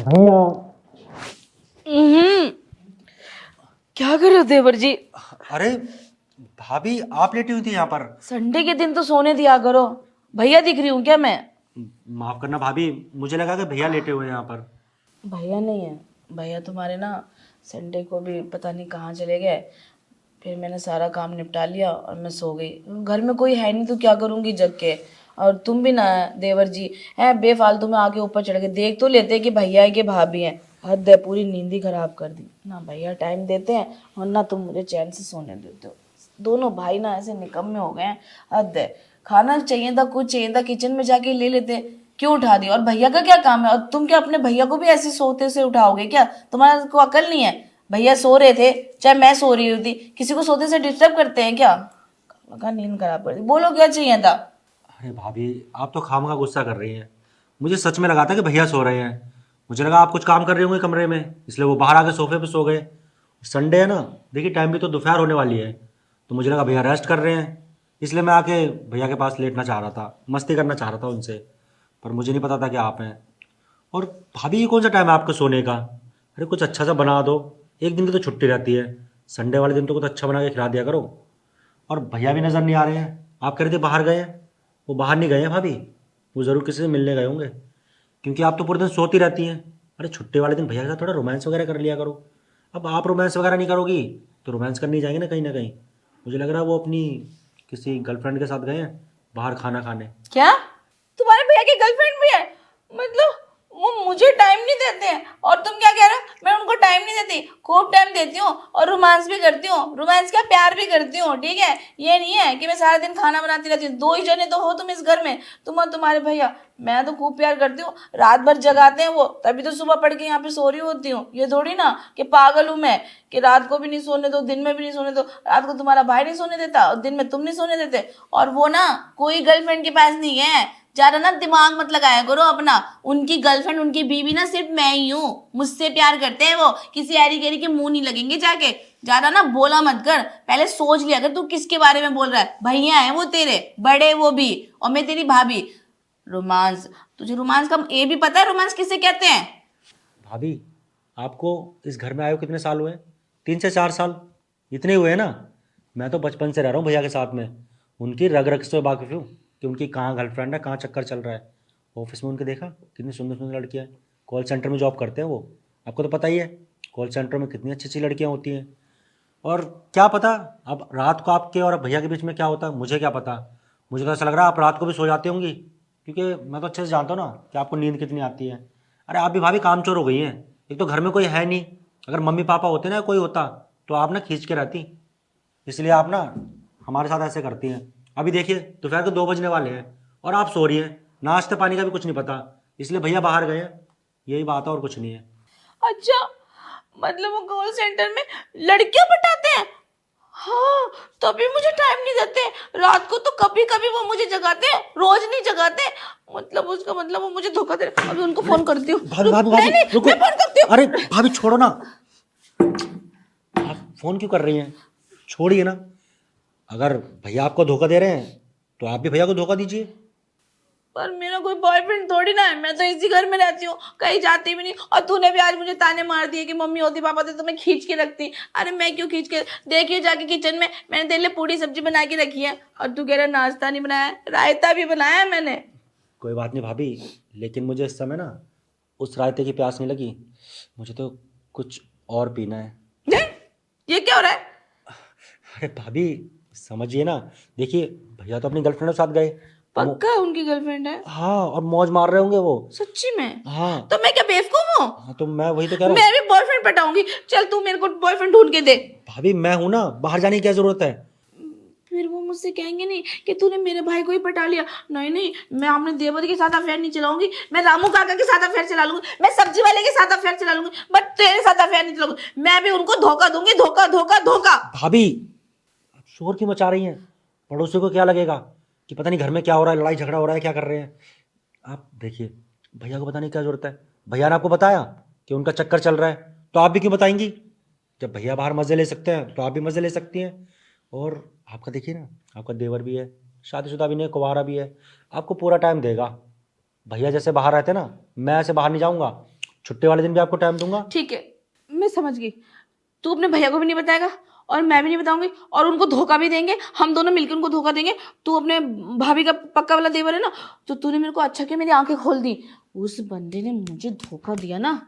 भैया। हम्म, क्या कर रहे हो देवर जी? अरे भाभी, आप लेटी हुई थी यहाँ पर। संडे के दिन तो सोने दिया करो। भैया दिख रही हूँ क्या मैं? माफ करना भाभी, मुझे लगा कि भैया लेटे हुए हैं यहाँ पर। भैया नहीं है। भैया तुम्हारे ना संडे को भी पता नहीं कहाँ चले गए। फिर मैंने सारा काम निपटा लिया और मैं सो गई। घर में कोई है नहीं तो क्या करूँगी जग के। और तुम भी ना देवर जी हैं बेफालतू में आके ऊपर चढ़ के देख तो लेते कि भैया है कि भाभी हैं। हद है, पूरी नींद ही खराब कर दी। ना भैया टाइम देते हैं और ना तुम मुझे चैन से सोने देते हो। दोनों भाई ना ऐसे निकम्मे हो गए हैं। हद है। खाना चाहिए था, कुछ चाहिए था, किचन में जाके ले लेते। क्यों उठा दिया? और भैया का क्या काम है? और तुम क्या अपने भैया को भी ऐसे सोते से उठाओगे क्या? तुम्हारा को अकल नहीं है? भैया सो रहे थे, चाहे मैं सो रही होती, किसी को सोते से डिस्टर्ब करते हैं क्या? लगा नींद खराब कर दी। बोलो क्या चाहिए था? अरे भाभी, आप तो खामखा गुस्सा कर रही हैं। मुझे सच में लगा था कि भैया सो रहे हैं। मुझे लगा आप कुछ काम कर रहे होंगे कमरे में, इसलिए वो बाहर आके सोफे पे सो गए। संडे है ना, देखिए टाइम भी तो दोपहर होने वाली है, तो मुझे लगा भैया रेस्ट कर रहे हैं, इसलिए मैं आके भैया के पास लेटना चाह रहा था, मस्ती करना चाह रहा था उनसे। पर मुझे नहीं पता था कि आप हैं। और भाभी, ये कौन सा टाइम है आपका सोने का? अरे कुछ अच्छा सा बना दो। एक दिन की तो छुट्टी रहती है, संडे वाले दिन तो कुछ अच्छा बना के खिला दिया करो। और भैया भी नज़र नहीं आ रहे हैं। आप कह रहे थे बाहर गए हैं। वो बाहर नहीं गए हैं भाभी, वो ज़रूर किसी से मिलने गए होंगे, क्योंकि आप तो पूरे दिन सोती रहती हैं। अरे छुट्टी वाले दिन भैया के साथ थोड़ा रोमांस वगैरह कर लिया करो। अब आप रोमांस वगैरह नहीं करोगी तो रोमांस करने जाएंगे ना कहीं। मुझे लग रहा है वो अपनी किसी गर्लफ्रेंड के साथ गए हैं बाहर खाना खाने। क्या तुम्हारे भैया की गर्लफ्रेंड भी है? मतलब वो मुझे टाइम नहीं देते हैं और तुम क्या कह रहे हो? मैं उनको टाइम नहीं देती, खूब टाइम देती हूँ और रोमांस भी करती हूँ। रोमांस क्या, प्यार भी करती हूँ, ठीक है? ये नहीं है कि मैं सारा दिन खाना बनाती रहती हूँ। दो ही जने तो हो तुम इस घर में, तुम और तुम्हारे भैया। मैं तो खूब प्यार करती हूँ। रात भर जगाते हैं वो, तभी तो सुबह पढ़ के यहाँ पे सो रही होती हूँ। ये थोड़ी ना कि पागल हूँ मैं कि रात को भी नहीं सोने दो, दिन में भी नहीं सोने दो। रात को तुम्हारा भाई नहीं सोने देता और दिन में तुम नहीं सोने देते। और वो ना कोई गर्लफ्रेंड के पास नहीं है। ज्यादा ना दिमाग मत लगाया करो अपना। उनकी गर्लफ्रेंड, उनकी बीवी ना सिर्फ मैं ही हूँ। मुझसे प्यार करते हैं वो, किसी ऐरी गैरी के मुंह नहीं लगेंगे जाके। ज्यादा ना बोला मत कर, पहले सोच लिया कर तू किसके बारे में बोल रहा है। भैया है वो तेरे बड़े, वो भी, और मैं तेरी भाभी। रोमांस? तुझे रोमांस का ये भी पता है रोमांस किसे कहते हैं? भाभी, आपको इस घर में आए हुए कितने साल हुए? 3 से 4 साल, इतने हुए हैं ना। मैं तो बचपन से रह रहा हूँ भैया के साथ में। उनकी रग रग से वाकिफ़ हूँ कि उनकी कहाँ गर्लफ्रेंड है, कहाँ चक्कर चल रहा है। ऑफिस में उनके देखा कितनी सुंदर सुंदर लड़कियाँ हैं। कॉल सेंटर में जॉब करते हैं वो। आपको तो पता ही है कॉल सेंटर में कितनी अच्छी अच्छी लड़कियाँ होती हैं। और क्या पता अब रात को आपके और भैया के बीच में क्या होता है, मुझे क्या पता। मुझे तो ऐसा लग रहा है आप रात को भी सो जाती होंगी, क्योंकि मैं तो अच्छे से जानता हूँ ना कि आपको नींद कितनी आती है। अरे आप भी भाभी कामचोर हो गई हैं। एक तो घर में कोई है नहीं, अगर मम्मी पापा होते ना, कोई होता, तो आप ना खींच के रहती। इसलिए आप ना हमारे साथ ऐसे करती हैं। अभी देखिए दोपहर के 2 बजने वाले हैं और आप सो रही हैं। नाश्ते पानी का भी कुछ नहीं पता, इसलिए भैया बाहर गए हैं। यही बात है और कुछ नहीं है। अच्छा, मतलब वो कॉल सेंटर में लड़कियां पटाते हैं? हाँ, तभी मुझे टाइम नहीं देते। रात को तो कभी कभी वो मुझे जगाते हैं, रोज नहीं जगाते। मतलब उसका मतलब वो मुझे धोखा दे रहे हैं। अभी उनको फोन करती हूँ। भाभी भाभी नहीं भाभी नहीं, रुको। मैं फोन करती हूँ। अरे भाभी छोड़ो ना, आप फ़ोन क्यों कर रही हैं? छोड़िए ना। अगर भैया आपको धोखा दे रहे हैं तो आप भी भैया को धोखा दीजिए। पर मेरा कोई बॉयफ्रेंड थोड़ी ना है, मैं तो इसी घर में रहती हूँ, कहीं जाती भी नहीं। और तूने भी आज मुझे ताने मार दिए कि मम्मी होती पापा थे तो मैं खींच के रखती। अरे मैं क्यों खींच के? देखिए जाके किचन में मैंने तेरे लिए पूरी सब्जी बना के रखी है और तू कह रहा नाश्ता नहीं बनाया, रायता भी बनाया है मैंने। कोई बात नहीं भाभी, लेकिन मुझे इस समय ना उस रायते की प्यास नहीं लगी। मुझे तो कुछ और पीना है। नहीं, ये क्या हो रहा है? अरे भाभी समझिए ना। देखिए भैया तो अपनी गर्लफ्रेंड के साथ गए। पक्का उनकी गर्लफ्रेंड है? हाँ, और मौज मार रहे होंगे वो। सच्ची में? हाँ। तो मैं क्या बेवकूफ हूँ? हाँ तो मैं वही तो कह रहा मैं हूँ। भी बॉयफ्रेंड पटाऊंगी। चल तू मेरे को बॉयफ्रेंड ढूंढ के दे। भाभी मैं हूं ना, बाहर जाने की क्या जरूरत है? फिर वो मुझसे कहेंगे नहीं कि तूने मेरे भाई को ही पटा लिया? नहीं नहीं, मैं अपने देवर के साथ अफेयर नहीं चलाऊंगी। मैं रामू काका के साथ अफेयर चला लूंगी, मैं सब्जी वाले के साथ अफेयर चला लूंगी, बट तेरे साथ अफेयर नहीं चलाऊंगी। मैं भी उनको धोखा दूंगी, धोखा धोखा धोखा। भाभी आप शोर क्यों मचा रही हैं? पड़ोसियों को क्या लगेगा कि पता नहीं घर में क्या हो रहा है, लड़ाई झगड़ा हो रहा है, क्या कर रहे हैं। आप देखिए भैया को बताने की क्या जरूरत है? भैया ने आपको बताया कि उनका चक्कर चल रहा है, तो आप भी क्यों बताएंगी? जब भैया बाहर मज़े ले सकते हैं तो आप भी मज़े ले सकती हैं। और आपका देखिए ना, आपका देवर भी है, शादीशुदा भी नहीं, कुंवारा भी है, आपको पूरा टाइम देगा। भैया जैसे बाहर रहते ना, मैं ऐसे बाहर नहीं जाऊँगा। छुट्टी वाले दिन भी आपको टाइम दूंगा। ठीक है, मैं समझ गई। तू अपने भैया को भी नहीं बताएगा और मैं भी नहीं बताऊंगी, और उनको धोखा भी देंगे, हम दोनों मिलकर उनको धोखा देंगे। तू अपने भाभी का पक्का वाला देवर है ना, तो तूने मेरे को अच्छा किया, मेरी आंखें खोल दी। उस बंदे ने मुझे धोखा दिया ना,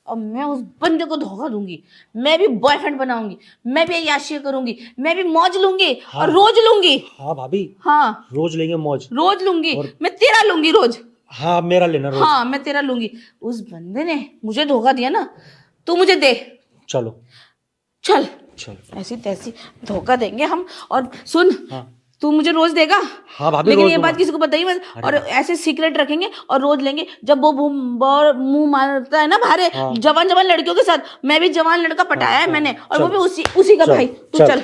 अब मैं उस बंदे को धोखा दूंगी। मैं भी बॉयफ्रेंड बनाऊंगी, मैं भी याशिया करूंगी, मैं भी मौज लूंगी और रोज लूंगी। हाँ भाभी, हाँ रोज लेंगे मौज। रोज लूंगी, मैं तेरा लूंगी रोज। हाँ मेरा लेना रोज। हाँ मैं तेरा लूंगी। उस बंदे ने मुझे धोखा दिया ना, तू मुझे दे। चलो चल चलो। ऐसी तैसी धोखा देंगे हम। और सुन, हाँ तू मुझे रोज देगा। हाँ भाभी, लेकिन रोज ये दूंगा। बात किसी को बताइए मत, और ऐसे सीक्रेट रखेंगे और रोज लेंगे। जब वो मुंह मारता है ना बाहर हाँ। जवान जवान लड़कियों के साथ, मैं भी जवान लड़का पटाया है मैंने, और वो चल। भी उसी का चल, भाई। तू चल। चल।